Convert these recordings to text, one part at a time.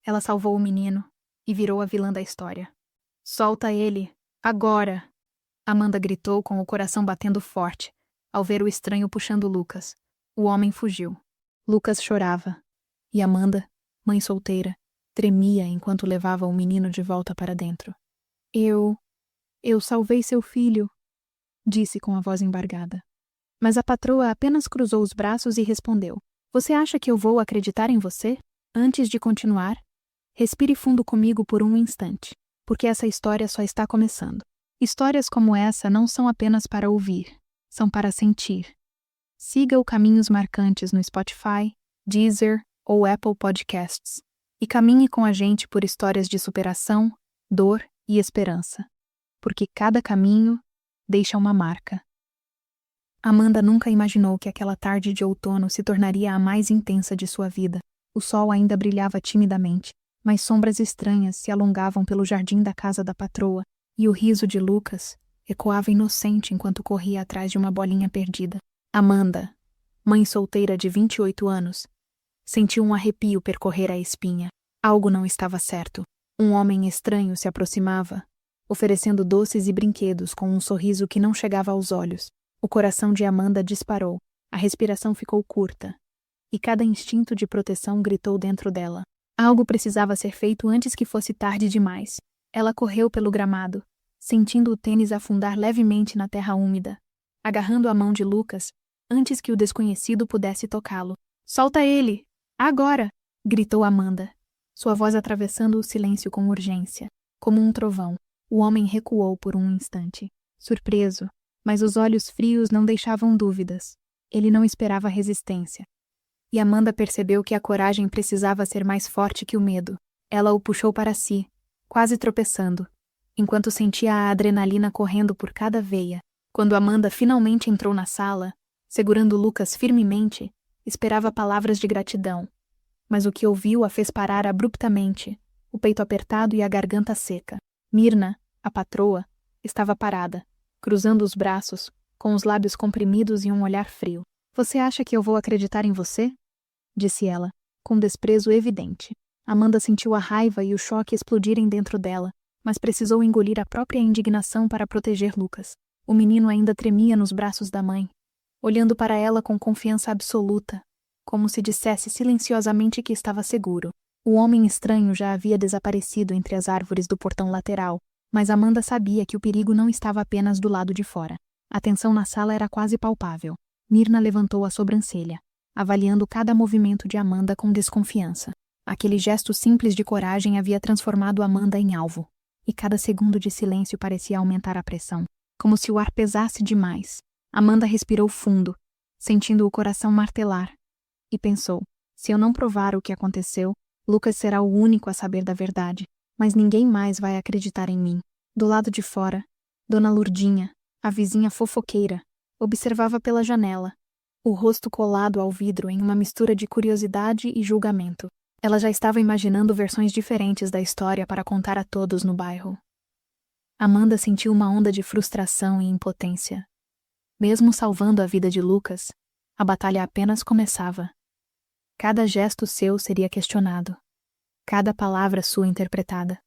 Ela salvou o menino e virou a vilã da história. Solta ele, agora! Amanda gritou com o coração batendo forte, ao ver o estranho puxando Lucas. O homem fugiu. Lucas chorava. E Amanda, mãe solteira, tremia enquanto levava o menino de volta para dentro. Eu salvei seu filho, disse com a voz embargada. Mas a patroa apenas cruzou os braços e respondeu: Você acha que eu vou acreditar em você? Antes de continuar, respire fundo comigo por um instante, porque essa história só está começando. Histórias como essa não são apenas para ouvir, são para sentir. Siga o Caminhos Marcantes no Spotify, Deezer ou Apple Podcasts e caminhe com a gente por histórias de superação, dor e esperança, porque cada caminho deixa uma marca. Amanda nunca imaginou que aquela tarde de outono se tornaria a mais intensa de sua vida. O sol ainda brilhava timidamente, mas sombras estranhas se alongavam pelo jardim da casa da patroa, e o riso de Lucas ecoava inocente enquanto corria atrás de uma bolinha perdida. Amanda, mãe solteira de 28 anos, sentiu um arrepio percorrer a espinha. Algo não estava certo. Um homem estranho se aproximava, oferecendo doces e brinquedos com um sorriso que não chegava aos olhos. O coração de Amanda disparou, a respiração ficou curta, e cada instinto de proteção gritou dentro dela. Algo precisava ser feito antes que fosse tarde demais. Ela correu pelo gramado, sentindo o tênis afundar levemente na terra úmida, agarrando a mão de Lucas antes que o desconhecido pudesse tocá-lo. Solta ele! Agora! Gritou Amanda, sua voz atravessando o silêncio com urgência. Como um trovão, o homem recuou por um instante, surpreso, mas os olhos frios não deixavam dúvidas. Ele não esperava resistência. E Amanda percebeu que a coragem precisava ser mais forte que o medo. Ela o puxou para si, quase tropeçando, enquanto sentia a adrenalina correndo por cada veia. Quando Amanda finalmente entrou na sala, segurando Lucas firmemente, esperava palavras de gratidão. Mas o que ouviu a fez parar abruptamente, o peito apertado e a garganta seca. Mirna, a patroa, estava parada, cruzando os braços, com os lábios comprimidos e um olhar frio. Você acha que eu vou acreditar em você? Disse ela, com desprezo evidente. Amanda sentiu a raiva e o choque explodirem dentro dela, mas precisou engolir a própria indignação para proteger Lucas. O menino ainda tremia nos braços da mãe, olhando para ela com confiança absoluta, como se dissesse silenciosamente que estava seguro. O homem estranho já havia desaparecido entre as árvores do portão lateral, mas Amanda sabia que o perigo não estava apenas do lado de fora. A tensão na sala era quase palpável. Mirna levantou a sobrancelha, avaliando cada movimento de Amanda com desconfiança. Aquele gesto simples de coragem havia transformado Amanda em alvo, e cada segundo de silêncio parecia aumentar a pressão, como se o ar pesasse demais. Amanda respirou fundo, sentindo o coração martelar, e pensou: se eu não provar o que aconteceu, Lucas será o único a saber da verdade, mas ninguém mais vai acreditar em mim. Do lado de fora, Dona Lurdinha, a vizinha fofoqueira, observava pela janela, o rosto colado ao vidro em uma mistura de curiosidade e julgamento. Ela já estava imaginando versões diferentes da história para contar a todos no bairro. Amanda sentiu uma onda de frustração e impotência. Mesmo salvando a vida de Lucas, a batalha apenas começava. Cada gesto seu seria questionado, cada palavra sua interpretada.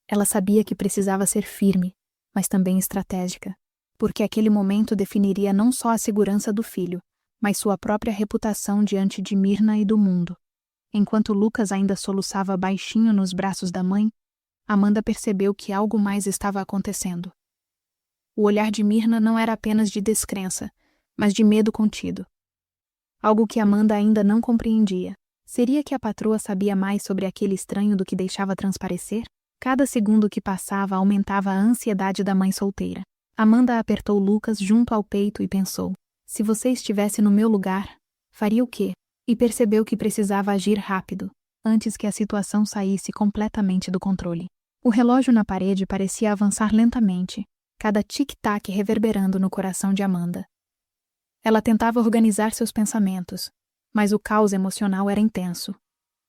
Ela sabia que precisava ser firme, mas também estratégica, porque aquele momento definiria não só a segurança do filho, mas sua própria reputação diante de Mirna e do mundo. Enquanto Lucas ainda soluçava baixinho nos braços da mãe, Amanda percebeu que algo mais estava acontecendo. O olhar de Mirna não era apenas de descrença, mas de medo contido. Algo que Amanda ainda não compreendia. Seria que a patroa sabia mais sobre aquele estranho do que deixava transparecer? Cada segundo que passava aumentava a ansiedade da mãe solteira. Amanda apertou Lucas junto ao peito e pensou: se você estivesse no meu lugar, faria o quê? E percebeu que precisava agir rápido, antes que a situação saísse completamente do controle. O relógio na parede parecia avançar lentamente, cada tic-tac reverberando no coração de Amanda. Ela tentava organizar seus pensamentos, mas o caos emocional era intenso.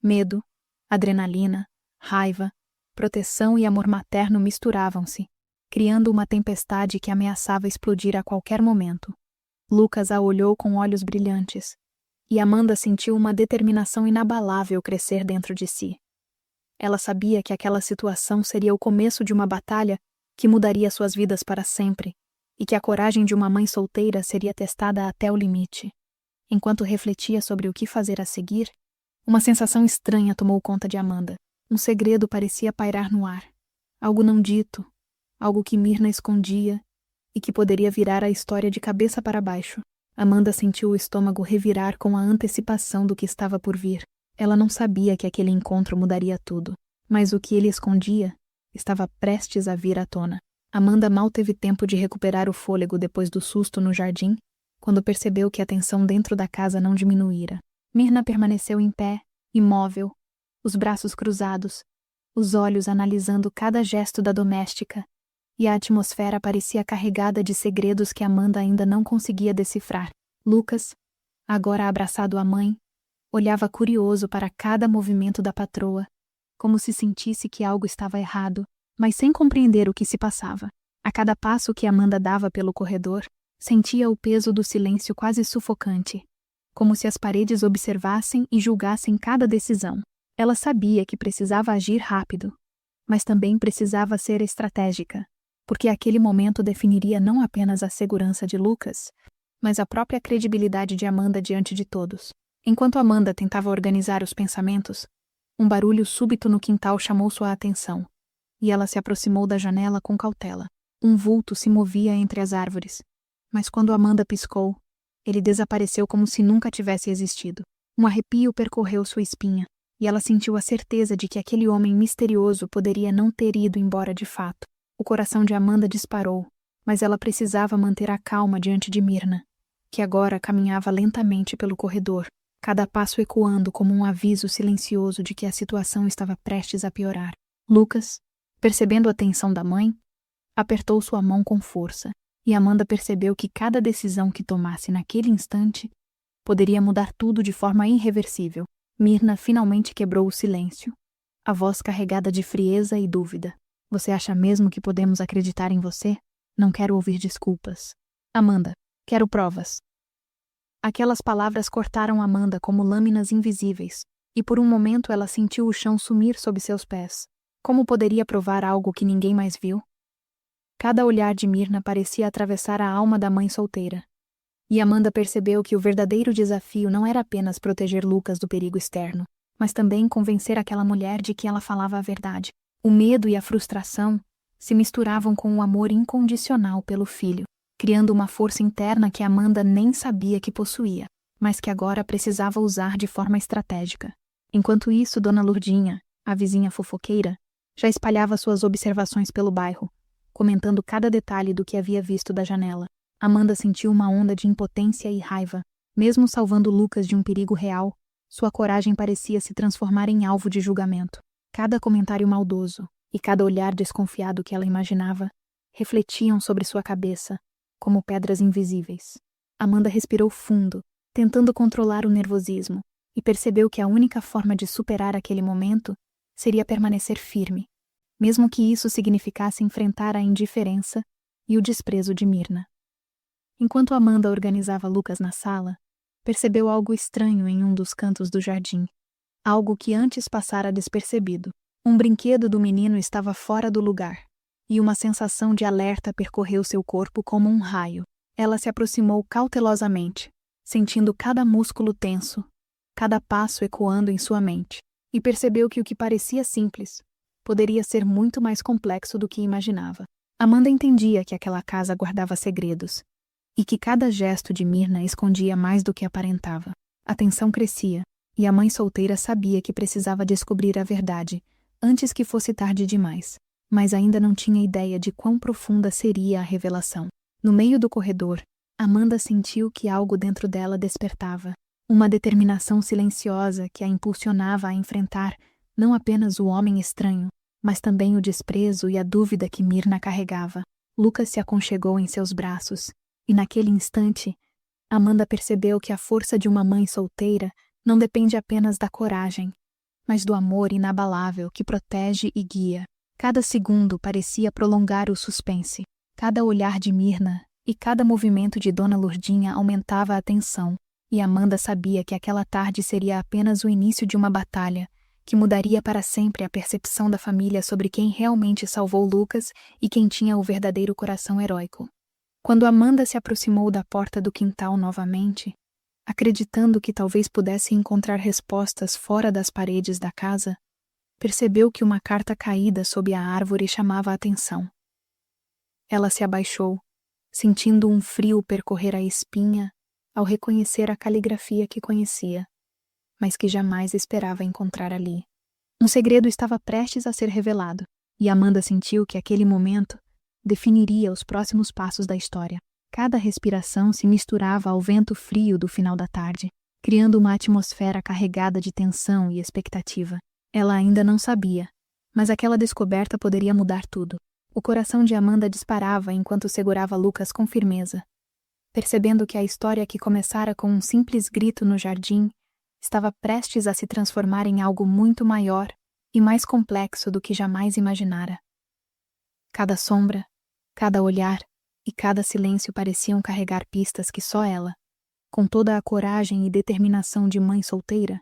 Medo, adrenalina, raiva, proteção e amor materno misturavam-se, criando uma tempestade que ameaçava explodir a qualquer momento. Lucas a olhou com olhos brilhantes, e Amanda sentiu uma determinação inabalável crescer dentro de si. Ela sabia que aquela situação seria o começo de uma batalha que mudaria suas vidas para sempre, e que a coragem de uma mãe solteira seria testada até o limite. Enquanto refletia sobre o que fazer a seguir, uma sensação estranha tomou conta de Amanda. Um segredo parecia pairar no ar. Algo não dito, algo que Myrna escondia e que poderia virar a história de cabeça para baixo. Amanda sentiu o estômago revirar com a antecipação do que estava por vir. Ela não sabia que aquele encontro mudaria tudo, mas o que ele escondia estava prestes a vir à tona. Amanda mal teve tempo de recuperar o fôlego depois do susto no jardim, quando percebeu que a tensão dentro da casa não diminuíra. Myrna permaneceu em pé, imóvel, os braços cruzados, os olhos analisando cada gesto da doméstica, e a atmosfera parecia carregada de segredos que Amanda ainda não conseguia decifrar. Lucas, agora abraçado à mãe, olhava curioso para cada movimento da patroa, como se sentisse que algo estava errado, mas sem compreender o que se passava. A cada passo que Amanda dava pelo corredor, sentia o peso do silêncio quase sufocante, como se as paredes observassem e julgassem cada decisão. Ela sabia que precisava agir rápido, mas também precisava ser estratégica, porque aquele momento definiria não apenas a segurança de Lucas, mas a própria credibilidade de Amanda diante de todos. Enquanto Amanda tentava organizar os pensamentos, um barulho súbito no quintal chamou sua atenção, e ela se aproximou da janela com cautela. Um vulto se movia entre as árvores, mas quando Amanda piscou, ele desapareceu como se nunca tivesse existido. Um arrepio percorreu sua espinha, e ela sentiu a certeza de que aquele homem misterioso poderia não ter ido embora de fato. O coração de Amanda disparou, mas ela precisava manter a calma diante de Myrna, que agora caminhava lentamente pelo corredor, cada passo ecoando como um aviso silencioso de que a situação estava prestes a piorar. Lucas, percebendo a tensão da mãe, apertou sua mão com força, e Amanda percebeu que cada decisão que tomasse naquele instante poderia mudar tudo de forma irreversível. Myrna finalmente quebrou o silêncio, a voz carregada de frieza e dúvida. Você acha mesmo que podemos acreditar em você? Não quero ouvir desculpas. Amanda, quero provas. Aquelas palavras cortaram Amanda como lâminas invisíveis, e por um momento ela sentiu o chão sumir sob seus pés. Como poderia provar algo que ninguém mais viu? Cada olhar de Myrna parecia atravessar a alma da mãe solteira. E Amanda percebeu que o verdadeiro desafio não era apenas proteger Lucas do perigo externo, mas também convencer aquela mulher de que ela falava a verdade. O medo e a frustração se misturavam com o amor incondicional pelo filho, criando uma força interna que Amanda nem sabia que possuía, mas que agora precisava usar de forma estratégica. Enquanto isso, Dona Lourdinha, a vizinha fofoqueira, já espalhava suas observações pelo bairro, comentando cada detalhe do que havia visto da janela. Amanda sentiu uma onda de impotência e raiva. Mesmo salvando Lucas de um perigo real, sua coragem parecia se transformar em alvo de julgamento. Cada comentário maldoso e cada olhar desconfiado que ela imaginava refletiam sobre sua cabeça, como pedras invisíveis. Amanda respirou fundo, tentando controlar o nervosismo, e percebeu que a única forma de superar aquele momento seria permanecer firme, mesmo que isso significasse enfrentar a indiferença e o desprezo de Myrna. Enquanto Amanda organizava Lucas na sala, percebeu algo estranho em um dos cantos do jardim, algo que antes passara despercebido. Um brinquedo do menino estava fora do lugar, e uma sensação de alerta percorreu seu corpo como um raio. Ela se aproximou cautelosamente, sentindo cada músculo tenso, cada passo ecoando em sua mente, e percebeu que o que parecia simples poderia ser muito mais complexo do que imaginava. Amanda entendia que aquela casa guardava segredos, e que cada gesto de Myrna escondia mais do que aparentava. A tensão crescia, e a mãe solteira sabia que precisava descobrir a verdade, antes que fosse tarde demais, mas ainda não tinha ideia de quão profunda seria a revelação. No meio do corredor, Amanda sentiu que algo dentro dela despertava, uma determinação silenciosa que a impulsionava a enfrentar não apenas o homem estranho, mas também o desprezo e a dúvida que Myrna carregava. Lucas se aconchegou em seus braços, e naquele instante, Amanda percebeu que a força de uma mãe solteira não depende apenas da coragem, mas do amor inabalável que protege e guia. Cada segundo parecia prolongar o suspense. Cada olhar de Myrna e cada movimento de Dona Lourdinha aumentava a tensão, e Amanda sabia que aquela tarde seria apenas o início de uma batalha que mudaria para sempre a percepção da família sobre quem realmente salvou Lucas e quem tinha o verdadeiro coração heróico. Quando Amanda se aproximou da porta do quintal novamente, acreditando que talvez pudesse encontrar respostas fora das paredes da casa, percebeu que uma carta caída sob a árvore chamava a atenção. Ela se abaixou, sentindo um frio percorrer a espinha ao reconhecer a caligrafia que conhecia, mas que jamais esperava encontrar ali. Um segredo estava prestes a ser revelado, e Amanda sentiu que aquele momento definiria os próximos passos da história. Cada respiração se misturava ao vento frio do final da tarde, criando uma atmosfera carregada de tensão e expectativa. Ela ainda não sabia, mas aquela descoberta poderia mudar tudo. O coração de Amanda disparava enquanto segurava Lucas com firmeza, percebendo que a história que começara com um simples grito no jardim estava prestes a se transformar em algo muito maior e mais complexo do que jamais imaginara. Cada sombra, cada olhar e cada silêncio pareciam carregar pistas que só ela, com toda a coragem e determinação de mãe solteira,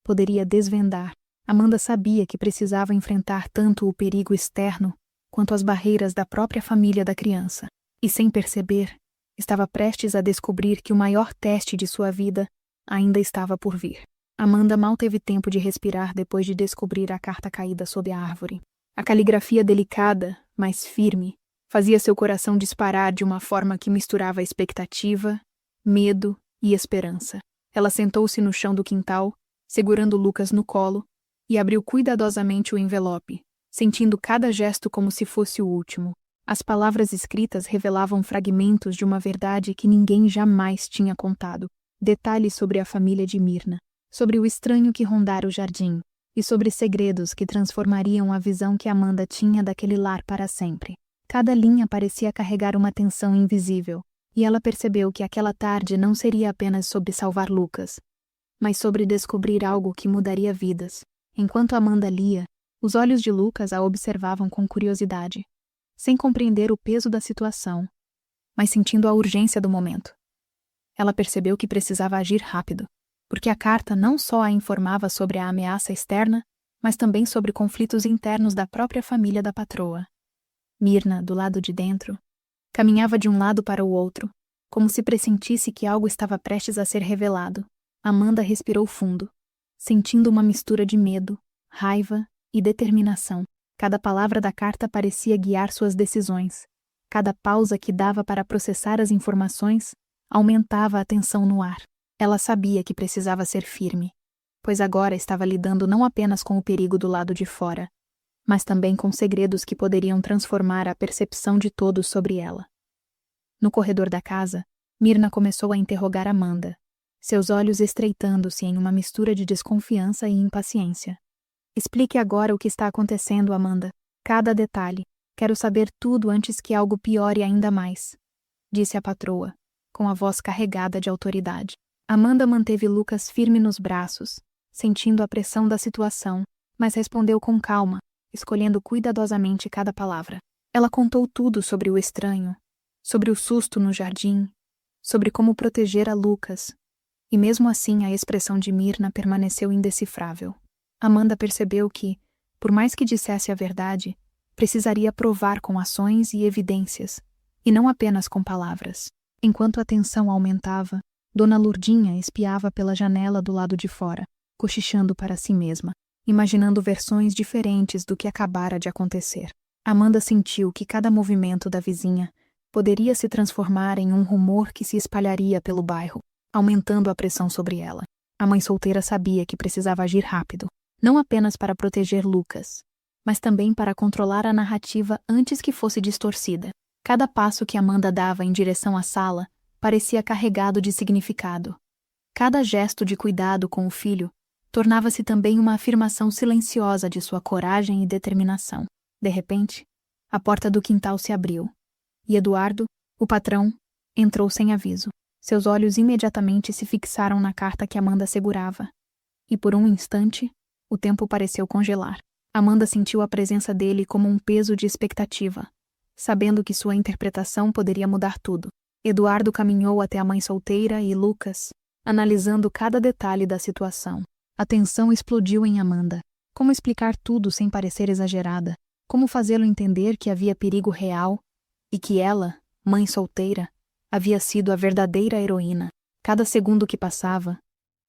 poderia desvendar. Amanda sabia que precisava enfrentar tanto o perigo externo quanto as barreiras da própria família da criança, e sem perceber, estava prestes a descobrir que o maior teste de sua vida ainda estava por vir. Amanda mal teve tempo de respirar depois de descobrir a carta caída sob a árvore. A caligrafia delicada, mas firme, fazia seu coração disparar de uma forma que misturava expectativa, medo e esperança. Ela sentou-se no chão do quintal, segurando Lucas no colo, e abriu cuidadosamente o envelope, sentindo cada gesto como se fosse o último. As palavras escritas revelavam fragmentos de uma verdade que ninguém jamais tinha contado. Detalhes sobre a família de Myrna, sobre o estranho que rondara o jardim, e sobre segredos que transformariam a visão que Amanda tinha daquele lar para sempre. Cada linha parecia carregar uma tensão invisível, e ela percebeu que aquela tarde não seria apenas sobre salvar Lucas, mas sobre descobrir algo que mudaria vidas. Enquanto Amanda lia, os olhos de Lucas a observavam com curiosidade, sem compreender o peso da situação, mas sentindo a urgência do momento. Ela percebeu que precisava agir rápido, porque a carta não só a informava sobre a ameaça externa, mas também sobre conflitos internos da própria família da patroa. Myrna, do lado de dentro, caminhava de um lado para o outro, como se pressentisse que algo estava prestes a ser revelado. Amanda respirou fundo, sentindo uma mistura de medo, raiva e determinação. Cada palavra da carta parecia guiar suas decisões. Cada pausa que dava para processar as informações aumentava a tensão no ar. Ela sabia que precisava ser firme, pois agora estava lidando não apenas com o perigo do lado de fora, mas também com segredos que poderiam transformar a percepção de todos sobre ela. No corredor da casa, Myrna começou a interrogar Amanda, seus olhos estreitando-se em uma mistura de desconfiança e impaciência. Explique agora o que está acontecendo, Amanda. Cada detalhe. Quero saber tudo antes que algo piore ainda mais, disse a patroa, com a voz carregada de autoridade. Amanda manteve Lucas firme nos braços, sentindo a pressão da situação, mas respondeu com calma, escolhendo cuidadosamente cada palavra. Ela contou tudo sobre o estranho, sobre o susto no jardim, sobre como proteger a Lucas, e mesmo assim a expressão de Myrna permaneceu indecifrável. Amanda percebeu que, por mais que dissesse a verdade, precisaria provar com ações e evidências, e não apenas com palavras. Enquanto a tensão aumentava, Dona Lurdinha espiava pela janela do lado de fora, cochichando para si mesma, imaginando versões diferentes do que acabara de acontecer. Amanda sentiu que cada movimento da vizinha poderia se transformar em um rumor que se espalharia pelo bairro, aumentando a pressão sobre ela. A mãe solteira sabia que precisava agir rápido, não apenas para proteger Lucas, mas também para controlar a narrativa antes que fosse distorcida. Cada passo que Amanda dava em direção à sala parecia carregado de significado. Cada gesto de cuidado com o filho tornava-se também uma afirmação silenciosa de sua coragem e determinação. De repente, a porta do quintal se abriu, e Eduardo, o patrão, entrou sem aviso. Seus olhos imediatamente se fixaram na carta que Amanda segurava, e por um instante, o tempo pareceu congelar. Amanda sentiu a presença dele como um peso de expectativa, sabendo que sua interpretação poderia mudar tudo. Eduardo caminhou até a mãe solteira e Lucas, analisando cada detalhe da situação. A tensão explodiu em Amanda, Como explicar tudo sem parecer exagerada? Como fazê-lo entender que havia perigo real e que ela, mãe solteira, havia sido a verdadeira heroína? Cada segundo que passava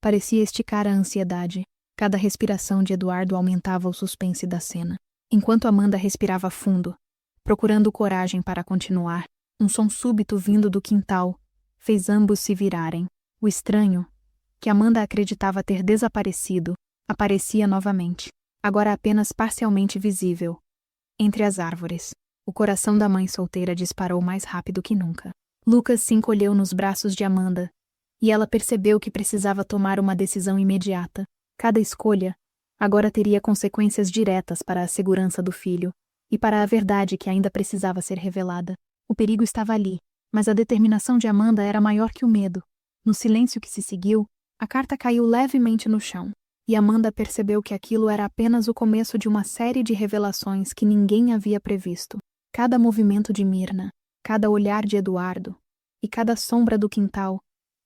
parecia esticar a ansiedade. Cada respiração de Eduardo aumentava o suspense da cena. Enquanto Amanda respirava fundo, procurando coragem para continuar, um som súbito vindo do quintal fez ambos se virarem. O estranho, que Amanda acreditava ter desaparecido, aparecia novamente, agora apenas parcialmente visível, entre as árvores. O coração da mãe solteira disparou mais rápido que nunca. Lucas se encolheu nos braços de Amanda, e ela percebeu que precisava tomar uma decisão imediata. Cada escolha agora teria consequências diretas para a segurança do filho e para a verdade que ainda precisava ser revelada. O perigo estava ali, mas a determinação de Amanda era maior que o medo. No silêncio que se seguiu, a carta caiu levemente no chão, e Amanda percebeu que aquilo era apenas o começo de uma série de revelações que ninguém havia previsto. Cada movimento de Myrna, cada olhar de Eduardo e cada sombra do quintal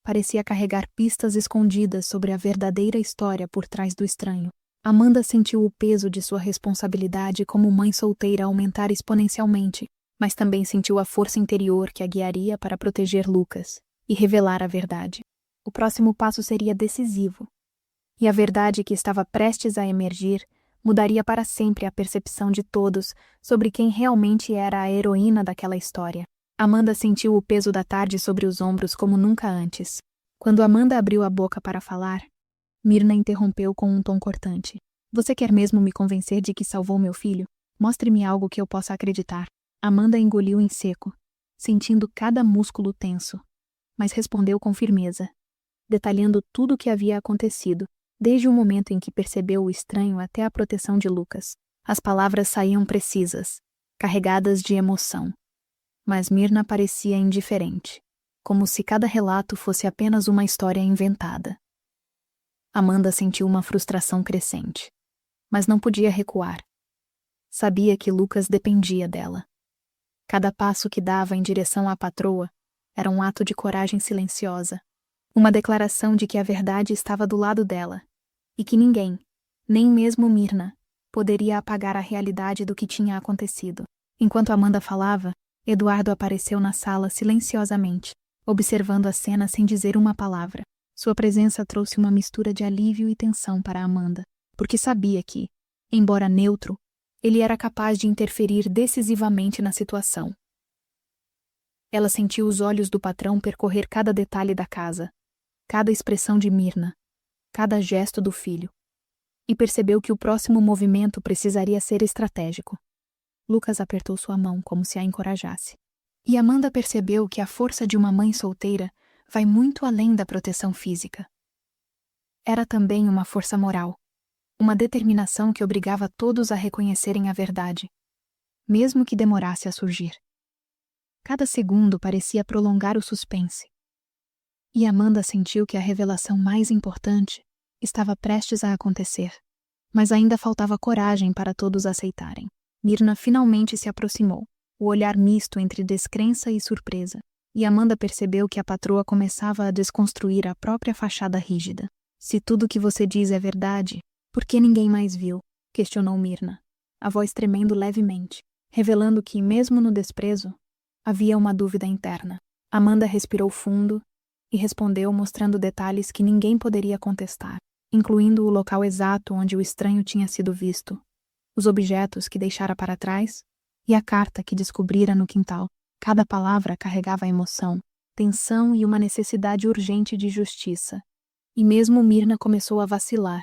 parecia carregar pistas escondidas sobre a verdadeira história por trás do estranho. Amanda sentiu o peso de sua responsabilidade como mãe solteira aumentar exponencialmente, mas também sentiu a força interior que a guiaria para proteger Lucas e revelar a verdade. O próximo passo seria decisivo, e a verdade que estava prestes a emergir mudaria para sempre a percepção de todos sobre quem realmente era a heroína daquela história. Amanda sentiu o peso da tarde sobre os ombros como nunca antes. Quando Amanda abriu a boca para falar, Myrna interrompeu com um tom cortante. Você quer mesmo me convencer de que salvou meu filho? Mostre-me algo que eu possa acreditar. Amanda engoliu em seco, sentindo cada músculo tenso, mas respondeu com firmeza, detalhando tudo o que havia acontecido, desde o momento em que percebeu o estranho até a proteção de Lucas. As palavras saíam precisas, carregadas de emoção. Mas Myrna parecia indiferente, como se cada relato fosse apenas uma história inventada. Amanda sentiu uma frustração crescente, mas não podia recuar. Sabia que Lucas dependia dela. Cada passo que dava em direção à patroa era um ato de coragem silenciosa, uma declaração de que a verdade estava do lado dela, e que ninguém, nem mesmo Myrna, poderia apagar a realidade do que tinha acontecido. Enquanto Amanda falava, Eduardo apareceu na sala silenciosamente, observando a cena sem dizer uma palavra. Sua presença trouxe uma mistura de alívio e tensão para Amanda, porque sabia que, embora neutro, ele era capaz de interferir decisivamente na situação. Ela sentiu os olhos do patrão percorrer cada detalhe da casa, cada expressão de Myrna, cada gesto do filho, e percebeu que o próximo movimento precisaria ser estratégico. Lucas apertou sua mão como se a encorajasse. E Amanda percebeu que a força de uma mãe solteira vai muito além da proteção física. Era também uma força moral, uma determinação que obrigava todos a reconhecerem a verdade, mesmo que demorasse a surgir. Cada segundo parecia prolongar o suspense. E Amanda sentiu que a revelação mais importante estava prestes a acontecer, mas ainda faltava coragem para todos aceitarem. Myrna finalmente se aproximou, o olhar misto entre descrença e surpresa, e Amanda percebeu que a patroa começava a desconstruir a própria fachada rígida. Se tudo o que você diz é verdade, por que ninguém mais viu? Questionou Myrna, a voz tremendo levemente, revelando que, mesmo no desprezo, havia uma dúvida interna. Amanda respirou fundo e respondeu mostrando detalhes que ninguém poderia contestar, incluindo o local exato onde o estranho tinha sido visto, os objetos que deixara para trás e a carta que descobrira no quintal. Cada palavra carregava emoção, tensão e uma necessidade urgente de justiça. E mesmo Myrna começou a vacilar,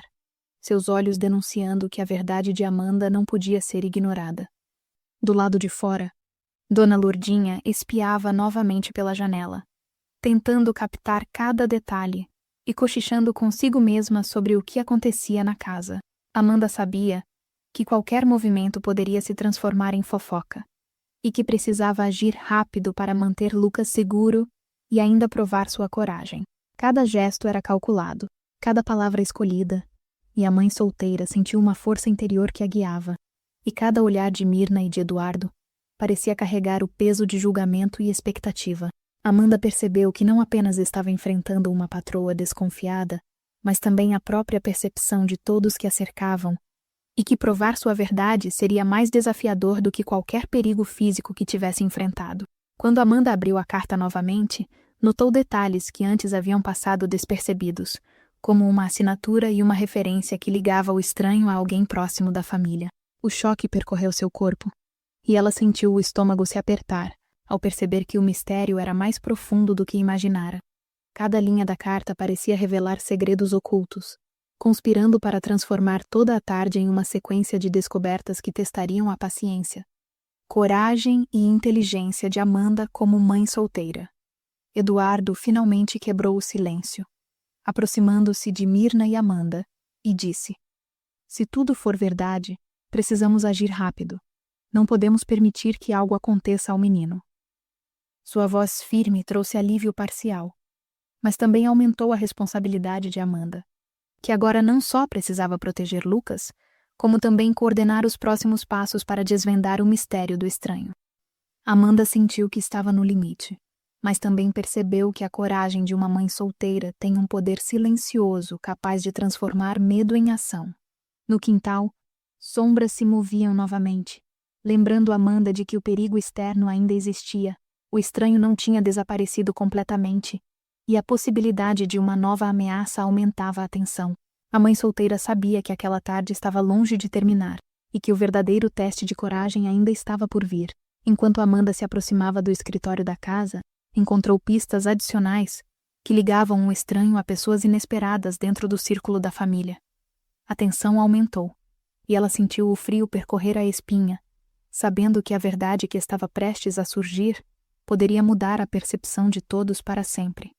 seus olhos denunciando que a verdade de Amanda não podia ser ignorada. Do lado de fora, Dona Lourdinha espiava novamente pela janela, tentando captar cada detalhe e cochichando consigo mesma sobre o que acontecia na casa. Amanda sabia que qualquer movimento poderia se transformar em fofoca, e que precisava agir rápido para manter Lucas seguro e ainda provar sua coragem. Cada gesto era calculado, cada palavra escolhida, e a mãe solteira sentiu uma força interior que a guiava, e cada olhar de Myrna e de Eduardo parecia carregar o peso de julgamento e expectativa. Amanda percebeu que não apenas estava enfrentando uma patroa desconfiada, mas também a própria percepção de todos que a cercavam e que provar sua verdade seria mais desafiador do que qualquer perigo físico que tivesse enfrentado. Quando Amanda abriu a carta novamente, notou detalhes que antes haviam passado despercebidos, como uma assinatura e uma referência que ligava o estranho a alguém próximo da família. O choque percorreu seu corpo, e ela sentiu o estômago se apertar, ao perceber que o mistério era mais profundo do que imaginara. Cada linha da carta parecia revelar segredos ocultos, conspirando para transformar toda a tarde em uma sequência de descobertas que testariam a paciência, coragem e inteligência de Amanda como mãe solteira. Eduardo finalmente quebrou o silêncio, aproximando-se de Myrna e Amanda, e disse: "Se tudo for verdade, precisamos agir rápido. Não podemos permitir que algo aconteça ao menino." Sua voz firme trouxe alívio parcial, mas também aumentou a responsabilidade de Amanda, que agora não só precisava proteger Lucas, como também coordenar os próximos passos para desvendar o mistério do estranho. Amanda sentiu que estava no limite, mas também percebeu que a coragem de uma mãe solteira tem um poder silencioso capaz de transformar medo em ação. No quintal, sombras se moviam novamente, lembrando Amanda de que o perigo externo ainda existia. O estranho não tinha desaparecido completamente, e a possibilidade de uma nova ameaça aumentava a tensão. A mãe solteira sabia que aquela tarde estava longe de terminar, e que o verdadeiro teste de coragem ainda estava por vir. Enquanto Amanda se aproximava do escritório da casa, encontrou pistas adicionais que ligavam o estranho a pessoas inesperadas dentro do círculo da família. A tensão aumentou, e ela sentiu o frio percorrer a espinha, sabendo que a verdade que estava prestes a surgir poderia mudar a percepção de todos para sempre.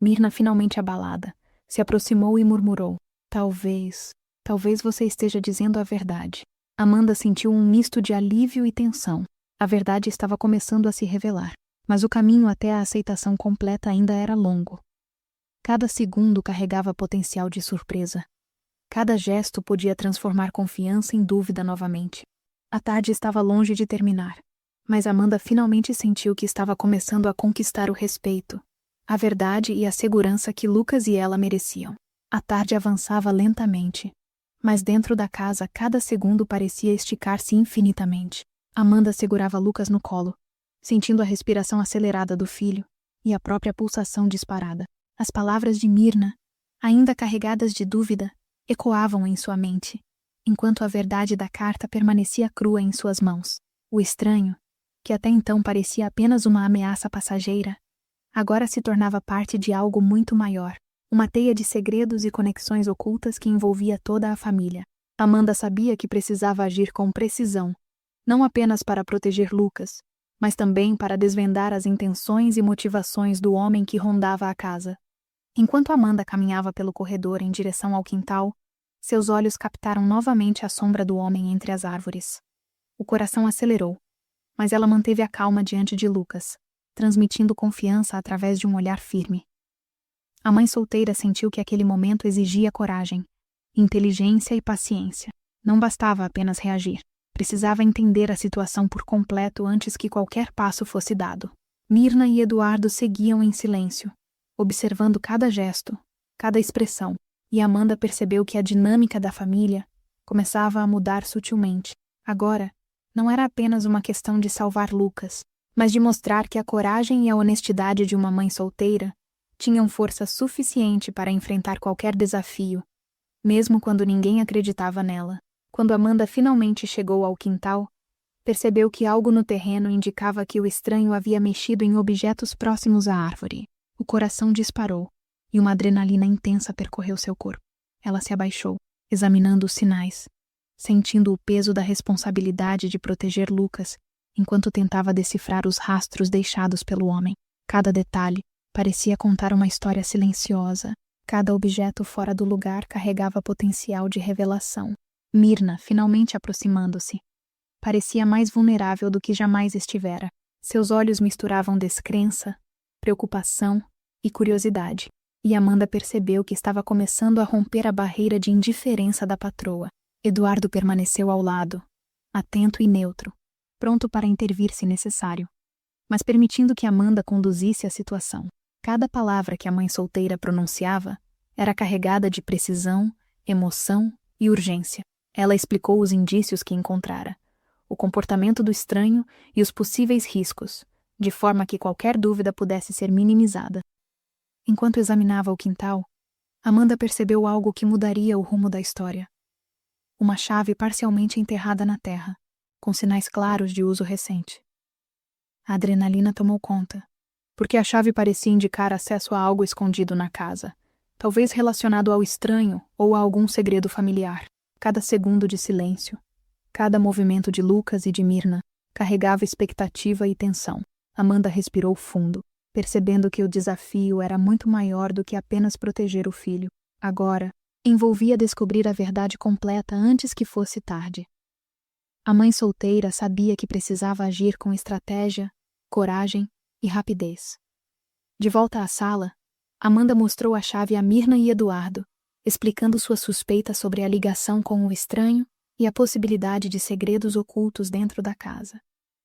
Myrna, finalmente abalada, se aproximou e murmurou: talvez você esteja dizendo a verdade." Amanda sentiu um misto de alívio e tensão. A verdade estava começando a se revelar, mas o caminho até a aceitação completa ainda era longo. Cada segundo carregava potencial de surpresa. Cada gesto podia transformar confiança em dúvida novamente. A tarde estava longe de terminar, mas Amanda finalmente sentiu que estava começando a conquistar o respeito, a verdade e a segurança que Lucas e ela mereciam. A tarde avançava lentamente, mas dentro da casa cada segundo parecia esticar-se infinitamente. Amanda segurava Lucas no colo, sentindo a respiração acelerada do filho e a própria pulsação disparada. As palavras de Myrna, ainda carregadas de dúvida, ecoavam em sua mente, enquanto a verdade da carta permanecia crua em suas mãos. O estranho, que até então parecia apenas uma ameaça passageira, agora se tornava parte de algo muito maior, uma teia de segredos e conexões ocultas que envolvia toda a família. Amanda sabia que precisava agir com precisão, não apenas para proteger Lucas, mas também para desvendar as intenções e motivações do homem que rondava a casa. Enquanto Amanda caminhava pelo corredor em direção ao quintal, seus olhos captaram novamente a sombra do homem entre as árvores. O coração acelerou, mas ela manteve a calma diante de Lucas, transmitindo confiança através de um olhar firme. A mãe solteira sentiu que aquele momento exigia coragem, inteligência e paciência. Não bastava apenas reagir. Precisava entender a situação por completo antes que qualquer passo fosse dado. Myrna e Eduardo seguiam em silêncio, observando cada gesto, cada expressão, e Amanda percebeu que a dinâmica da família começava a mudar sutilmente. Agora, não era apenas uma questão de salvar Lucas, mas de mostrar que a coragem e a honestidade de uma mãe solteira tinham força suficiente para enfrentar qualquer desafio, mesmo quando ninguém acreditava nela. Quando Amanda finalmente chegou ao quintal, percebeu que algo no terreno indicava que o estranho havia mexido em objetos próximos à árvore. O coração disparou, e uma adrenalina intensa percorreu seu corpo. Ela se abaixou, examinando os sinais, sentindo o peso da responsabilidade de proteger Lucas, enquanto tentava decifrar os rastros deixados pelo homem. Cada detalhe parecia contar uma história silenciosa. Cada objeto fora do lugar carregava potencial de revelação. Myrna, finalmente aproximando-se, parecia mais vulnerável do que jamais estivera. Seus olhos misturavam descrença, preocupação e curiosidade, e Amanda percebeu que estava começando a romper a barreira de indiferença da patroa. Eduardo permaneceu ao lado, atento e neutro, pronto para intervir se necessário, mas permitindo que Amanda conduzisse a situação. Cada palavra que a mãe solteira pronunciava era carregada de precisão, emoção e urgência. Ela explicou os indícios que encontrara, o comportamento do estranho e os possíveis riscos, de forma que qualquer dúvida pudesse ser minimizada. Enquanto examinava o quintal, Amanda percebeu algo que mudaria o rumo da história. Uma chave parcialmente enterrada na terra, com sinais claros de uso recente. A adrenalina tomou conta, porque a chave parecia indicar acesso a algo escondido na casa, talvez relacionado ao estranho ou a algum segredo familiar. Cada segundo de silêncio, cada movimento de Lucas e de Myrna carregava expectativa e tensão. Amanda respirou fundo, percebendo que o desafio era muito maior do que apenas proteger o filho. Agora, envolvia descobrir a verdade completa antes que fosse tarde. A mãe solteira sabia que precisava agir com estratégia, coragem e rapidez. De volta à sala, Amanda mostrou a chave a Myrna e Eduardo, explicando suas suspeitas sobre a ligação com o estranho e a possibilidade de segredos ocultos dentro da casa.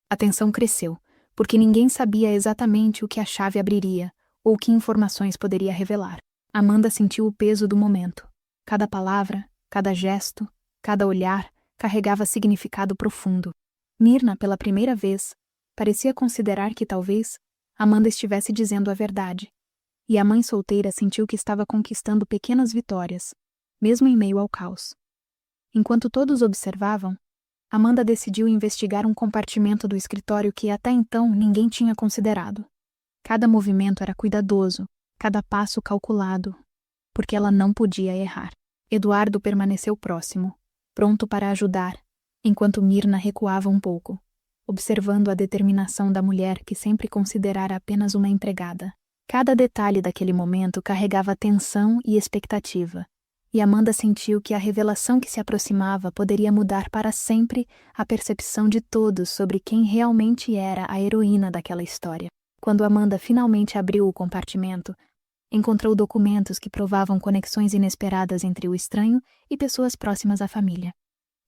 A tensão cresceu, porque ninguém sabia exatamente o que a chave abriria ou que informações poderia revelar. Amanda sentiu o peso do momento. Cada palavra, cada gesto, cada olhar carregava significado profundo. Myrna, pela primeira vez, parecia considerar que talvez Amanda estivesse dizendo a verdade. E a mãe solteira sentiu que estava conquistando pequenas vitórias, mesmo em meio ao caos. Enquanto todos observavam, Amanda decidiu investigar um compartimento do escritório que até então ninguém tinha considerado. Cada movimento era cuidadoso, cada passo calculado, porque ela não podia errar. Eduardo permaneceu próximo, pronto para ajudar, enquanto Myrna recuava um pouco, observando a determinação da mulher que sempre considerara apenas uma empregada. Cada detalhe daquele momento carregava tensão e expectativa, e Amanda sentiu que a revelação que se aproximava poderia mudar para sempre a percepção de todos sobre quem realmente era a heroína daquela história. Quando Amanda finalmente abriu o compartimento, encontrou documentos que provavam conexões inesperadas entre o estranho e pessoas próximas à família.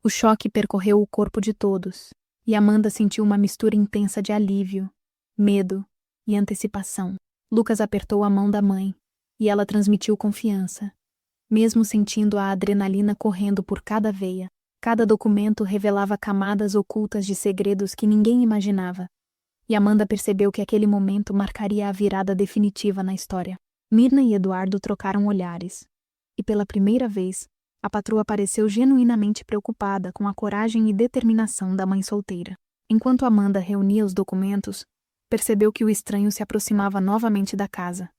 O choque percorreu o corpo de todos, e Amanda sentiu uma mistura intensa de alívio, medo e antecipação. Lucas apertou a mão da mãe, e ela transmitiu confiança. Mesmo sentindo a adrenalina correndo por cada veia, cada documento revelava camadas ocultas de segredos que ninguém imaginava. E Amanda percebeu que aquele momento marcaria a virada definitiva na história. Myrna e Eduardo trocaram olhares. E pela primeira vez, a patroa pareceu genuinamente preocupada com a coragem e determinação da mãe solteira. Enquanto Amanda reunia os documentos, percebeu que o estranho se aproximava novamente da casa.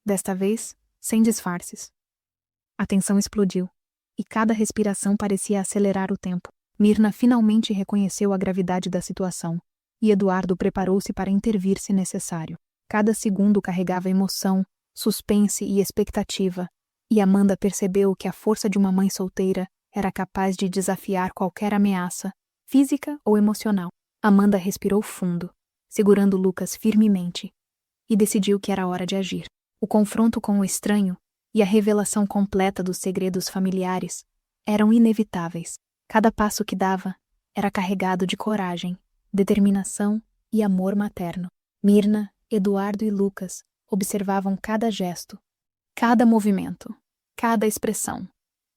Desta vez, sem disfarces. A tensão explodiu, e cada respiração parecia acelerar o tempo. Myrna finalmente reconheceu a gravidade da situação, e Eduardo preparou-se para intervir se necessário. Cada segundo carregava emoção, suspense e expectativa, e Amanda percebeu que a força de uma mãe solteira era capaz de desafiar qualquer ameaça, física ou emocional. Amanda respirou fundo, segurando Lucas firmemente, e decidiu que era hora de agir. O confronto com o estranho e a revelação completa dos segredos familiares eram inevitáveis. Cada passo que dava era carregado de coragem, determinação e amor materno. Myrna, Eduardo e Lucas observavam cada gesto, cada movimento, cada expressão.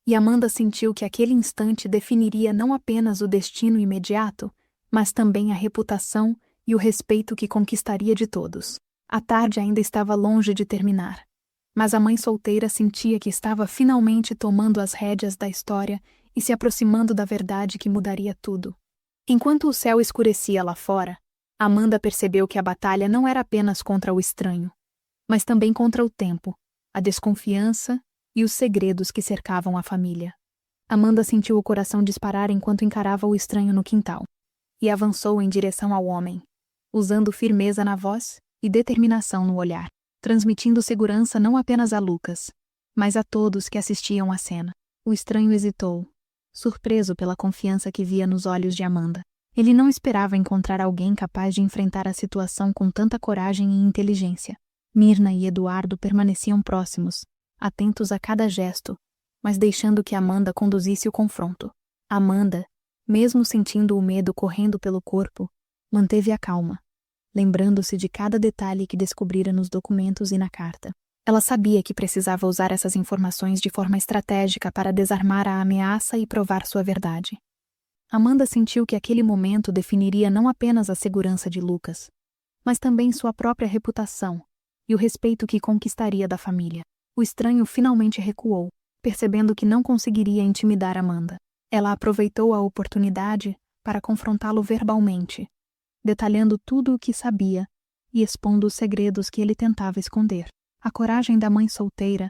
E Amanda sentiu que aquele instante definiria não apenas o destino imediato, mas também a reputação e o respeito que conquistaria de todos. A tarde ainda estava longe de terminar, mas a mãe solteira sentia que estava finalmente tomando as rédeas da história e se aproximando da verdade que mudaria tudo. Enquanto o céu escurecia lá fora, Amanda percebeu que a batalha não era apenas contra o estranho, mas também contra o tempo, a desconfiança e os segredos que cercavam a família. Amanda sentiu o coração disparar enquanto encarava o estranho no quintal, e avançou em direção ao homem, usando firmeza na voz e determinação no olhar, transmitindo segurança não apenas a Lucas, mas a todos que assistiam à cena. O estranho hesitou, surpreso pela confiança que via nos olhos de Amanda. Ele não esperava encontrar alguém capaz de enfrentar a situação com tanta coragem e inteligência. Myrna e Eduardo permaneciam próximos, atentos a cada gesto, mas deixando que Amanda conduzisse o confronto. Amanda, mesmo sentindo o medo correndo pelo corpo, manteve a calma, lembrando-se de cada detalhe que descobrira nos documentos e na carta. Ela sabia que precisava usar essas informações de forma estratégica para desarmar a ameaça e provar sua verdade. Amanda sentiu que aquele momento definiria não apenas a segurança de Lucas, mas também sua própria reputação e o respeito que conquistaria da família. O estranho finalmente recuou, percebendo que não conseguiria intimidar Amanda. Ela aproveitou a oportunidade para confrontá-lo verbalmente, detalhando tudo o que sabia e expondo os segredos que ele tentava esconder. A coragem da mãe solteira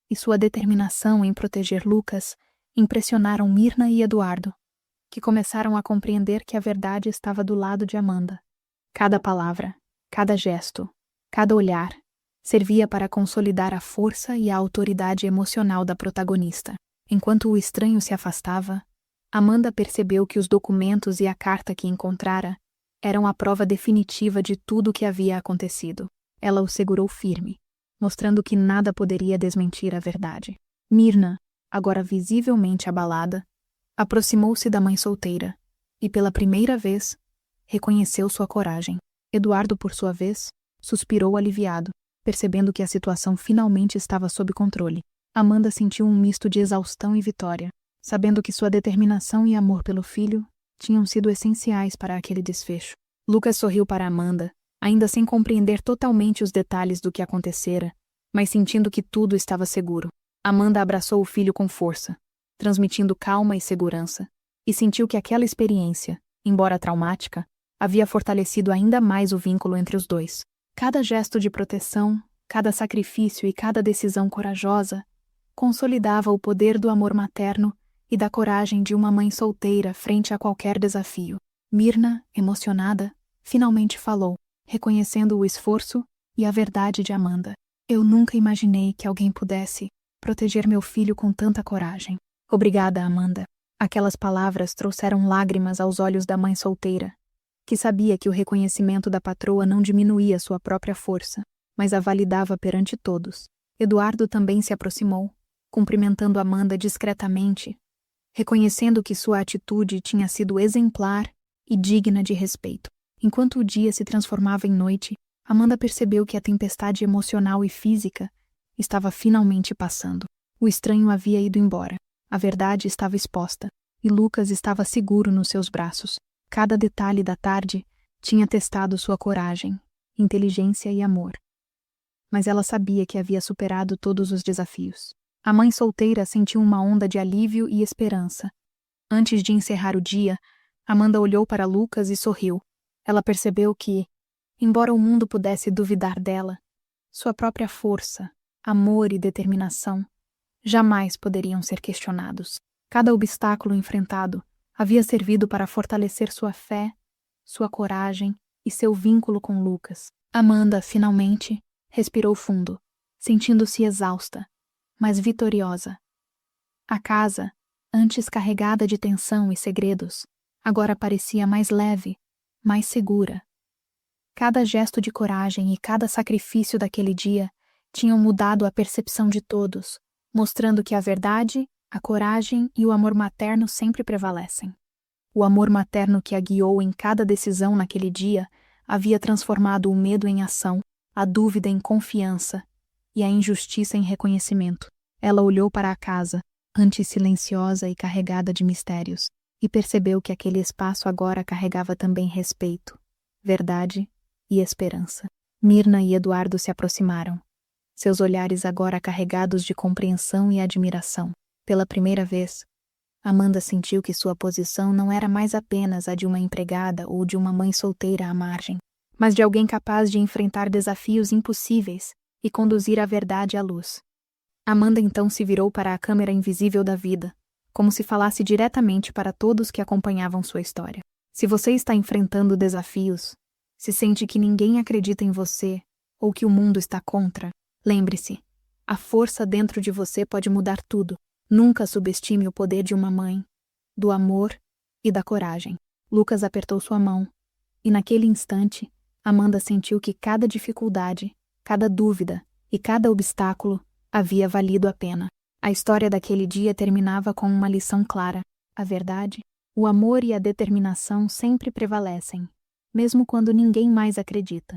e sua determinação em proteger Lucas impressionaram Myrna e Eduardo, que começaram a compreender que a verdade estava do lado de Amanda. Cada palavra, cada gesto, cada olhar servia para consolidar a força e a autoridade emocional da protagonista. Enquanto o estranho se afastava, Amanda percebeu que os documentos e a carta que encontrara eram a prova definitiva de tudo o que havia acontecido. Ela o segurou firme, mostrando que nada poderia desmentir a verdade. Myrna, agora visivelmente abalada, aproximou-se da mãe solteira e, pela primeira vez, reconheceu sua coragem. Eduardo, por sua vez, suspirou aliviado, percebendo que a situação finalmente estava sob controle. Amanda sentiu um misto de exaustão e vitória, sabendo que sua determinação e amor pelo filho tinham sido essenciais para aquele desfecho. Lucas sorriu para Amanda, ainda sem compreender totalmente os detalhes do que acontecera, mas sentindo que tudo estava seguro. Amanda abraçou o filho com força, transmitindo calma e segurança, e sentiu que aquela experiência, embora traumática, havia fortalecido ainda mais o vínculo entre os dois. Cada gesto de proteção, cada sacrifício e cada decisão corajosa consolidava o poder do amor materno e da coragem de uma mãe solteira frente a qualquer desafio. Myrna, emocionada, finalmente falou, reconhecendo o esforço e a verdade de Amanda. Eu nunca imaginei que alguém pudesse proteger meu filho com tanta coragem. Obrigada, Amanda. Aquelas palavras trouxeram lágrimas aos olhos da mãe solteira, que sabia que o reconhecimento da patroa não diminuía sua própria força, mas a validava perante todos. Eduardo também se aproximou, cumprimentando Amanda discretamente, reconhecendo que sua atitude tinha sido exemplar e digna de respeito. Enquanto o dia se transformava em noite, Amanda percebeu que a tempestade emocional e física estava finalmente passando. O estranho havia ido embora. A verdade estava exposta, e Lucas estava seguro nos seus braços. Cada detalhe da tarde tinha testado sua coragem, inteligência e amor. Mas ela sabia que havia superado todos os desafios. A mãe solteira sentiu uma onda de alívio e esperança. Antes de encerrar o dia, Amanda olhou para Lucas e sorriu. Ela percebeu que, embora o mundo pudesse duvidar dela, sua própria força, amor e determinação jamais poderiam ser questionados. Cada obstáculo enfrentado havia servido para fortalecer sua fé, sua coragem e seu vínculo com Lucas. Amanda, finalmente, respirou fundo, sentindo-se exausta, mas vitoriosa. A casa, antes carregada de tensão e segredos, agora parecia mais leve, mais segura. Cada gesto de coragem e cada sacrifício daquele dia tinham mudado a percepção de todos, mostrando que a verdade, a coragem e o amor materno sempre prevalecem. O amor materno que a guiou em cada decisão naquele dia havia transformado o medo em ação, a dúvida em confiança e a injustiça em reconhecimento. Ela olhou para a casa, antes silenciosa e carregada de mistérios, e percebeu que aquele espaço agora carregava também respeito, verdade e esperança. Myrna e Eduardo se aproximaram, seus olhares agora carregados de compreensão e admiração. Pela primeira vez, Amanda sentiu que sua posição não era mais apenas a de uma empregada ou de uma mãe solteira à margem, mas de alguém capaz de enfrentar desafios impossíveis e conduzir a verdade à luz. Amanda então se virou para a câmera invisível da vida, como se falasse diretamente para todos que acompanhavam sua história. Se você está enfrentando desafios, se sente que ninguém acredita em você ou que o mundo está contra, lembre-se, a força dentro de você pode mudar tudo. Nunca subestime o poder de uma mãe, do amor e da coragem. Lucas apertou sua mão, e naquele instante, Amanda sentiu que cada dificuldade, cada dúvida e cada obstáculo havia valido a pena. A história daquele dia terminava com uma lição clara. A verdade, o amor e a determinação sempre prevalecem, mesmo quando ninguém mais acredita.